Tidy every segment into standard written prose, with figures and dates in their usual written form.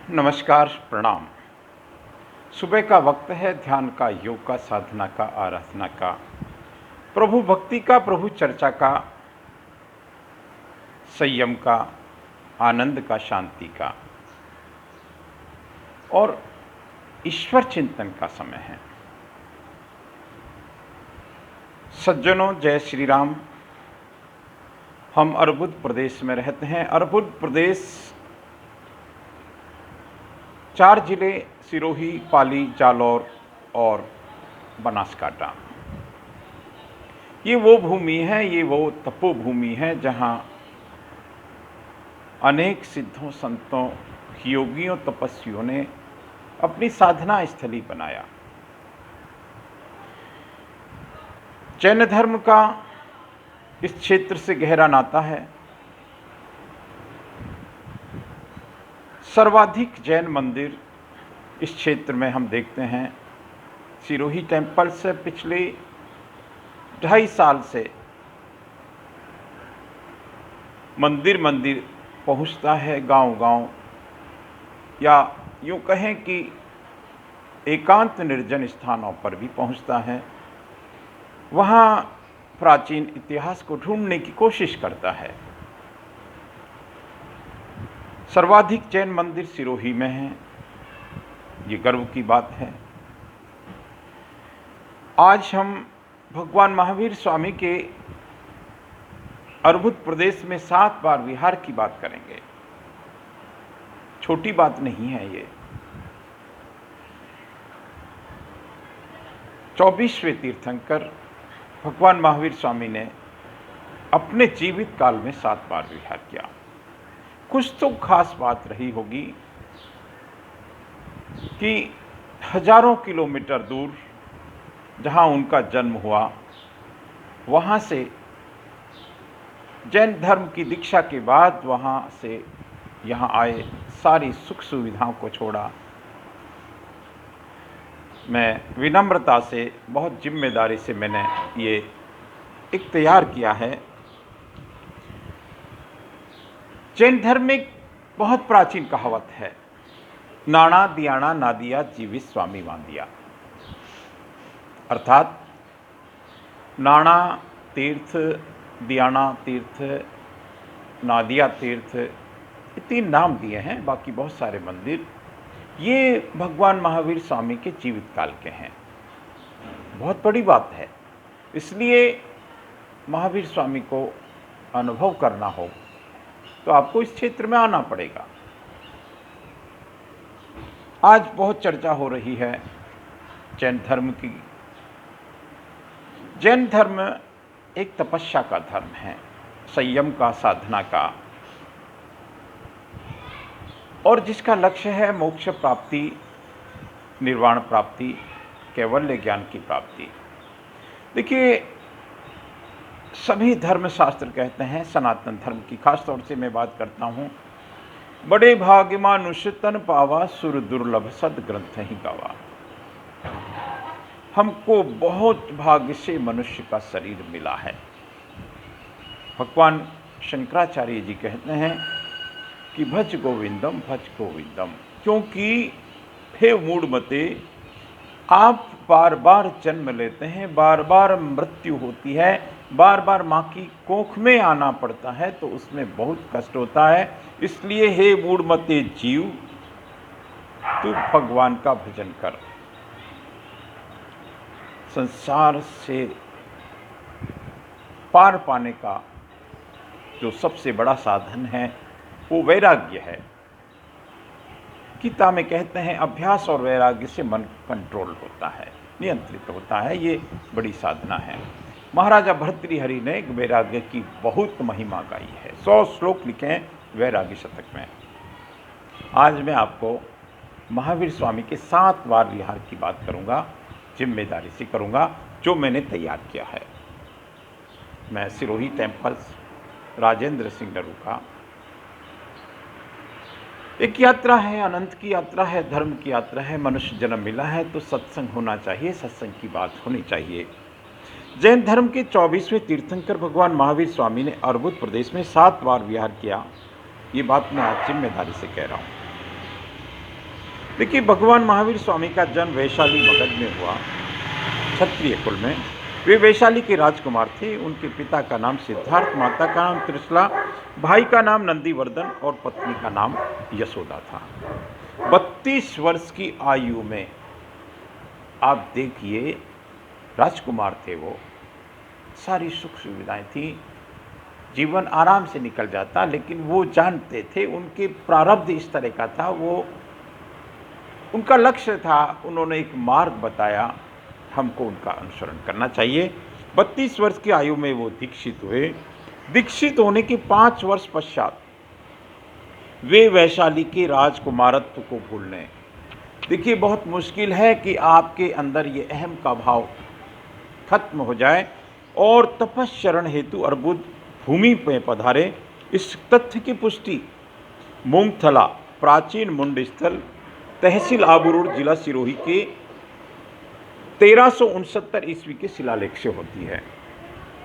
नमस्कार, प्रणाम। सुबह का वक्त है, ध्यान का, योग का, साधना का, आराधना का, प्रभु भक्ति का, प्रभु चर्चा का, संयम का, आनंद का, शांति का और ईश्वर चिंतन का समय है। सज्जनों, जय श्री राम। हम अर्बुद प्रदेश में रहते हैं। अर्बुद प्रदेश 4 जिले सिरोही, पाली, जालौर और बनासकांठा। ये वो भूमि है, ये वो तपोभूमि है जहाँ अनेक सिद्धों, संतों, योगियों, तपस्वियों ने अपनी साधना स्थली बनाया। जैन धर्म का इस क्षेत्र से गहरा नाता है। सर्वाधिक जैन मंदिर इस क्षेत्र में हम देखते हैं। सिरोही टेम्पल से पिछले 2.5 साल से मंदिर मंदिर पहुंचता है, गांव-गांव, या यूँ कहें कि एकांत निर्जन स्थानों पर भी पहुंचता है। वहाँ प्राचीन इतिहास को ढूंढने की कोशिश करता है। सर्वाधिक जैन मंदिर सिरोही में हैं, ये गर्व की बात है। आज हम भगवान महावीर स्वामी के अर्बुद प्रदेश में 7 बार विहार की बात करेंगे। छोटी बात नहीं है ये। 24वें तीर्थंकर भगवान महावीर स्वामी ने अपने जीवित काल में 7 बार विहार किया। कुछ तो खास बात रही होगी कि हजारों किलोमीटर दूर जहां उनका जन्म हुआ, वहां से जैन धर्म की दीक्षा के बाद वहां से यहां आए, सारी सुख सुविधाओं को छोड़ा। मैं विनम्रता से, बहुत जिम्मेदारी से मैंने ये इख्तियार किया है। जैन धर्म में एक बहुत प्राचीन कहावत है, नाना दियाना ना दिया जीवित स्वामी वांदिया। अर्थात नाना तीर्थ, दियाना तीर्थ, नादिया तीर्थ, ये 3 नाम दिए हैं। बाकी बहुत सारे मंदिर ये भगवान महावीर स्वामी के जीवित काल के हैं। बहुत बड़ी बात है। इसलिए महावीर स्वामी को अनुभव करना हो तो आपको इस क्षेत्र में आना पड़ेगा। आज बहुत चर्चा हो रही है जैन धर्म की। जैन धर्म एक तपस्या का धर्म है, संयम का, साधना का, और जिसका लक्ष्य है मोक्ष प्राप्ति, निर्वाण प्राप्ति, कैवल्य ज्ञान की प्राप्ति। देखिए, सभी धर्मशास्त्र कहते हैं, सनातन धर्म की खास तौर से मैं बात करता हूँ, बड़े भाग्य मानुष तन पावा, सुर दुर्लभ सद ग्रंथ ही गावा। हमको बहुत भाग्य से मनुष्य का शरीर मिला है। भगवान शंकराचार्य जी कहते हैं कि भज गोविंदम, भज गोविंदम, क्योंकि हे मूढ़मते, आप बार बार जन्म लेते हैं, बार बार मृत्यु होती है, बार बार माँ की कोख में आना पड़ता है, तो उसमें बहुत कष्ट होता है। इसलिए हे मूढ़मते जीव, तू भगवान का भजन कर। संसार से पार पाने का जो सबसे बड़ा साधन है वो वैराग्य है। गीता में कहते हैं अभ्यास और वैराग्य से मन कंट्रोल होता है, नियंत्रित होता है। ये बड़ी साधना है। महाराजा भर्तृहरि ने वैराग्य की बहुत महिमा गाई है। 100 श्लोक लिखे हैं वैराग्य शतक में। आज मैं आपको महावीर स्वामी के 7 बार विहार की बात करूंगा, जिम्मेदारी से करूंगा, जो मैंने तैयार किया है। मैं सिरोही टेम्पल्स, राजेंद्र सिंह नरू का एक यात्रा है, अनंत की यात्रा है, धर्म की यात्रा है। मनुष्य जन्म मिला है तो सत्संग होना चाहिए, सत्संग की बात होनी चाहिए। जैन धर्म के 24वें तीर्थंकर भगवान महावीर स्वामी ने अर्बुद प्रदेश में 7 बार विहार किया। ये बात मैं आज जिम्मेदारी से कह रहा हूँ। देखिए, भगवान महावीर स्वामी का जन्म वैशाली मगध में हुआ, क्षत्रिय कुल में। वे वैशाली के राजकुमार थे। उनके पिता का नाम सिद्धार्थ, माता का नाम त्रिशला, भाई का नाम नंदीवर्धन और पत्नी का नाम यशोदा था। 32 वर्ष की आयु में आप देखिए, राजकुमार थे वो, सारी सुख सुविधाएं थी, जीवन आराम से निकल जाता, लेकिन वो जानते थे उनके प्रारब्ध इस तरह का था, वो उनका लक्ष्य था, उन्होंने एक मार्ग बताया, हमको उनका अनुसरण करना चाहिए। 32 वर्ष की आयु में वो दीक्षित हुए। दीक्षित होने के 5 वर्ष पश्चात वे वैशाली के राजकुमारत्व को भूल लें। देखिए, बहुत मुश्किल है कि आपके अंदर ये अहम का भाव खत्म हो जाए और तपस्चरण हेतु अर्बुद भूमि में पधारे। इस तथ्य की पुष्टि मूंगथला प्राचीन मुंड स्थल, तहसील आबूरोड, जिला सिरोही के 1369 ईस्वी के शिलालेख से होती है।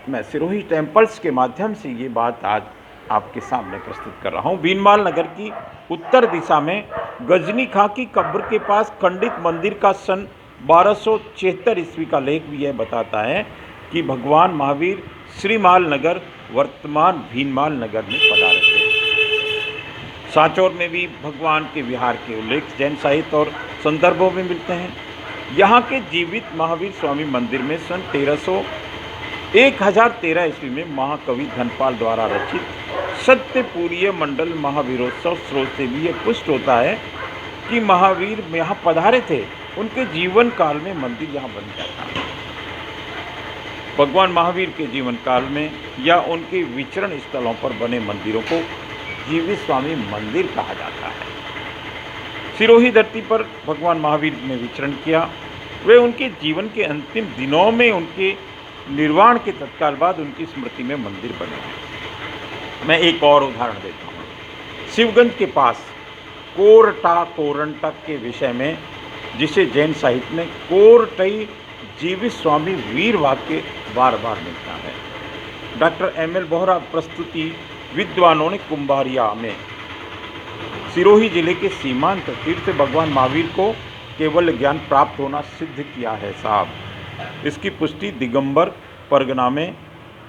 मैं सिरोही टेम्पल्स के माध्यम से ये बात आज आपके सामने प्रस्तुत कर रहा हूँ। भीनमाल नगर की उत्तर दिशा में गजनी खां की कब्र के पास खंडित मंदिर का सन 1276 ईस्वी का लेख भी यह बताता है कि भगवान महावीर श्रीमाल नगर, वर्तमान भीनमाल नगर में पधारे थे। सांचौर में भी भगवान के विहार के उल्लेख जैन साहित्य और संदर्भों में मिलते हैं। यहाँ के जीवित महावीर स्वामी मंदिर में सन 1013 ईस्वी में महाकवि धनपाल द्वारा रचित सत्यपूरीय मंडल महावीरोत्सव स्रोत से भी यह पुष्ट होता है कि महावीर यहाँ पधारे थे। उनके जीवन काल में मंदिर यहाँ बन गया था। भगवान महावीर के जीवन काल में या उनके विचरण स्थलों पर बने मंदिरों को जीवित स्वामी मंदिर कहा जाता है। सिरोही धरती पर भगवान महावीर ने विचरण किया। वे उनके जीवन के अंतिम दिनों में उनके निर्वाण के तत्काल बाद उनकी स्मृति में मंदिर बने हैं। मैं एक और उदाहरण देता हूँ। शिवगंज के पास कोरटा कोरंटक के विषय में, जिसे जैन साहित्य में कोरटई जीवित स्वामी वीर वाक्य बार बार मिलता है। Doctor M.L. बोहरा प्रस्तुति विद्वानों ने कुंभारिया में सिरोही जिले के सीमांत तीर्थ भगवान महावीर को केवल ज्ञान प्राप्त होना सिद्ध किया है साहब। इसकी पुष्टि दिगंबर परगना में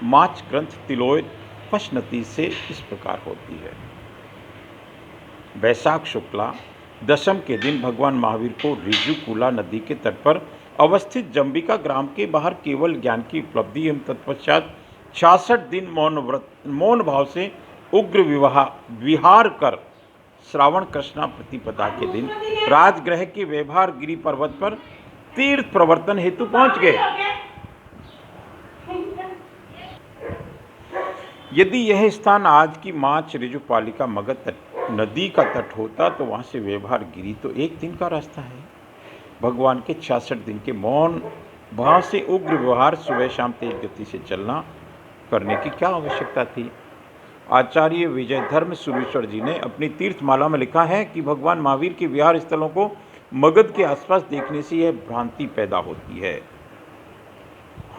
माच ग्रंथ तिलोय पशनती से इस प्रकार होती है। वैशाख शुक्ला दशम के दिन भगवान महावीर को रिजुकुला नदी के तट पर अवस्थित जंबिका ग्राम के बाहर केवल ज्ञान की उपलब्धि एवं तत्पश्चात 66 दिन मौन भाव से उग्र विहार कर श्रावण कृष्णा प्रतिपदा के दिन राजगृह के व्यवहार गिरी पर्वत पर तीर्थ प्रवर्तन हेतु पहुंच गए। यदि यह स्थान आज की माच रिजुपालिका मगध नदी का तट होता तो वहां से व्यवहार गिरी तो 1 दिन का रास्ता है। भगवान के 66 दिन के मौन भाव से उग्र व्यवहार सुबह शाम तेज गति से चलना करने की क्या आवश्यकता थी। आचार्य विजय धर्म सुरेश्वर जी ने अपनी तीर्थमाला में लिखा है कि भगवान महावीर के विहार स्थलों को मगध के आसपास देखने से यह भ्रांति पैदा होती है,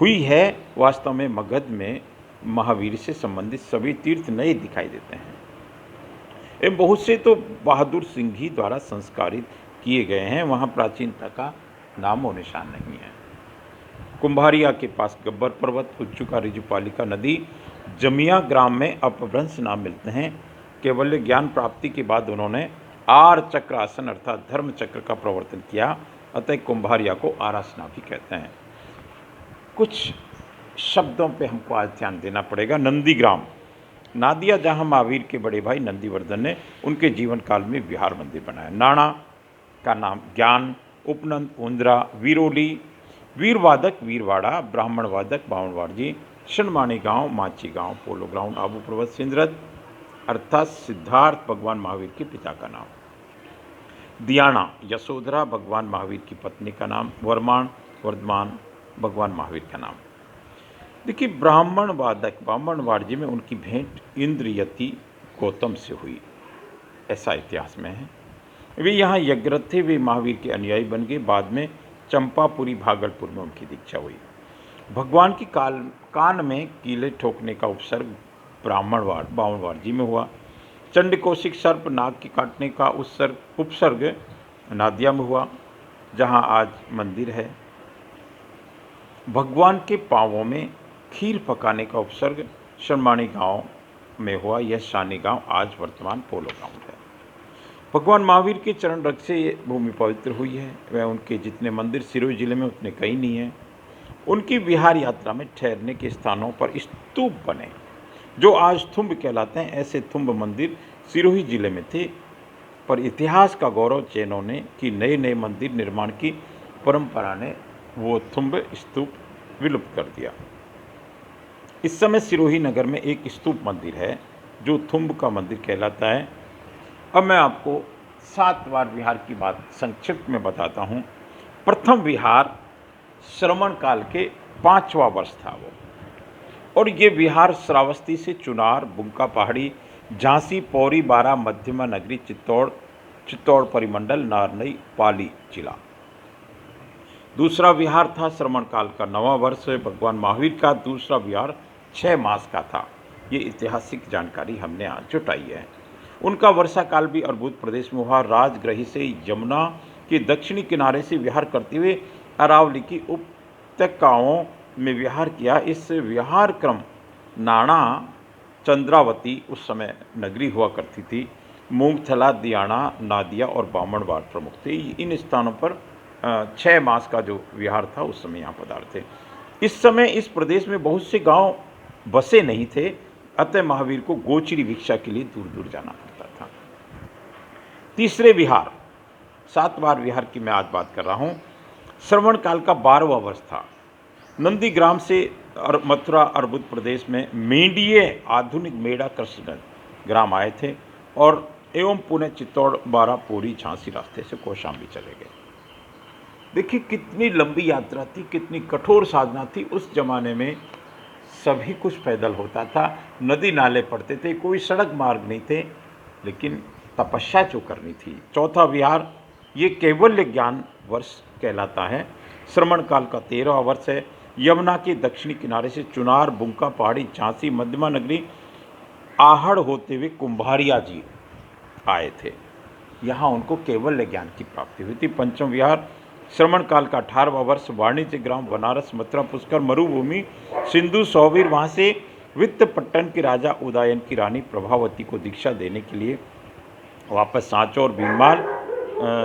हुई है। वास्तव में मगध में महावीर से संबंधित सभी तीर्थ नए दिखाई देते हैं एवं बहुत से तो बहादुर सिंह ही द्वारा संस्कारित किए गए हैं। वहाँ प्राचीनता का नामो निशान नहीं है। कुंभारिया के पास गब्बर पर्वत, उच्चुका रिजुपालिका नदी, जमिया ग्राम में अपभ्रंश नाम मिलते हैं। केवल ज्ञान प्राप्ति के बाद उन्होंने आर चक्र आसन अर्थात धर्म चक्र का प्रवर्तन किया, अतः कुंभारिया को आरासना भी कहते हैं। कुछ शब्दों पे हमको आज ध्यान देना पड़ेगा। नंदीग्राम, नादिया जहाँ महावीर के बड़े भाई नंदीवर्धन ने उनके जीवन काल में विहार मंदिर बनाया। नाणा का नाम ज्ञान, उपनंद पुंद्रा, वीरोली, वीरवादक वीरवाड़ा, ब्राह्मण वादक बावनवाड़जी, शनमाणी गांव, माची गांव, पोलो ग्राउंड, आबू पर्वत, सिंधरत अर्थात सिद्धार्थ भगवान महावीर के पिता का नाम। दियाना यशोधरा भगवान महावीर की पत्नी का नाम। वर्मान वर्धमान भगवान महावीर का नाम। देखिए, ब्राह्मण वादक बामणवाड़जी में उनकी भेंट इंद्रयति गौतम से हुई, ऐसा इतिहास में है। वे यहाँ यज्ञरथ थे। वे महावीर के अनुयायी बन गए। बाद में चंपापुरी भागलपुर में उनकी दीक्षा हुई। भगवान की कान में कीले ठोकने का उपसर्ग बावनवाड़जी में हुआ। चंडकौशिक सर्प नाग के काटने का उपसर्ग नादिया में हुआ, जहाँ आज मंदिर है। भगवान के पांवों में खीर पकाने का उपसर्ग शर्माणी गांव में हुआ। यह शानी गांव आज वर्तमान पोलो गांव है। भगवान महावीर के चरण रज से ये भूमि पवित्र हुई है। वह उनके जितने मंदिर सिरोही जिले में उतने कई नहीं हैं। उनकी विहार यात्रा में ठहरने के स्थानों पर स्तूप बने जो आज थुम्ब कहलाते हैं। ऐसे थुम्ब मंदिर सिरोही जिले में थे, पर इतिहास का गौरव चैनों ने कि नए नए मंदिर निर्माण की परंपरा ने वो थुम्ब स्तूप विलुप्त कर दिया। इस समय सिरोही नगर में एक स्तूप मंदिर है जो थुम्ब का मंदिर कहलाता है। अब मैं आपको 7 बार विहार की बात संक्षिप्त में बताता हूँ। प्रथम विहार श्रमण काल के 5वां वर्ष था वो, और ये विहार श्रावस्ती से चुनार, बुंका पहाड़ी, झांसी, पौरी, बारा, मध्यमा नगरी, चित्तौड़ परिमंडल, नारनई, पाली जिला। दूसरा विहार था श्रमण काल का 9वां वर्ष। भगवान महावीर का दूसरा विहार 6 मास का था। ये ऐतिहासिक जानकारी हमने आज जुटाई है। उनका वर्षा काल भी अर्बुद प्रदेश में हुआ। राजगृही से यमुना के दक्षिणी किनारे से विहार करते हुए अरावली की उपत्यकाओं में विहार किया। इस विहार क्रम नाणा, चंद्रावती उस समय नगरी हुआ करती थी, मूंगथला, दियाना, नादिया और बामणवाड़ प्रमुख थे। इन स्थानों पर 6 मास का जो विहार था उस समय यहाँ पधार थे। इस समय इस प्रदेश में बहुत से गांव बसे नहीं थे, अतः महावीर को गोचरी भिक्षा के लिए दूर दूर जाना पड़ता था। तीसरे विहार, 7 बार विहार की मैं आज बात कर रहा हूँ। श्रवण काल का 12वां वर्ष था। नंदीग्राम से मथुरा अर्बुद प्रदेश में मेंढिये आधुनिक मेड़ा कृष्णगंज ग्राम आए थे और एवं पुणे, चित्तौड़, बारा, पूरी, झांसी रास्ते से कौशाम्बी चले गए। देखिए कितनी लंबी यात्रा थी, कितनी कठोर साधना थी। उस जमाने में सभी कुछ पैदल होता था, नदी नाले पड़ते थे, कोई सड़क मार्ग नहीं थे, लेकिन तपस्या जो करनी थी। चौथा विहार ये कैवल्य ज्ञान वर्ष कहलाता है। श्रमण काल का 13वां वर्ष है। यमुना के दक्षिणी किनारे से चुनार, बुंका पहाड़ी, झांसी, मध्यमा नगरी, आहड़ होते हुए कुंभारिया जी आए थे। यहाँ उनको केवल ज्ञान की प्राप्ति हुई थी। पंचम विहार श्रमण काल का 18वां वर्ष। वाणिज्य ग्राम बनारस, मथुरा, पुष्कर, मरुभूमि, सिंधु, सौवीर, वहाँ से वित्तपट्टन के राजा उदयन की रानी प्रभावती को दीक्षा देने के लिए वापस सांचौर, भीनमाल,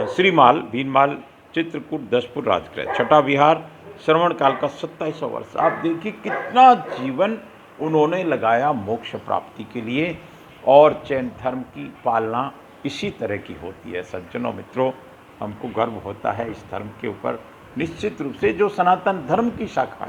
श्रीमाल, भीनमाल, चित्रकूट, दसपुर राजगृह। छठा विहार श्रवण काल का 27वां वर्ष। आप देखिए कितना जीवन उन्होंने लगाया मोक्ष प्राप्ति के लिए, और जैन धर्म की पालना इसी तरह की होती है। सज्जनों मित्रों, हमको गर्व होता है इस धर्म के ऊपर। निश्चित रूप से जो सनातन धर्म की शाखा है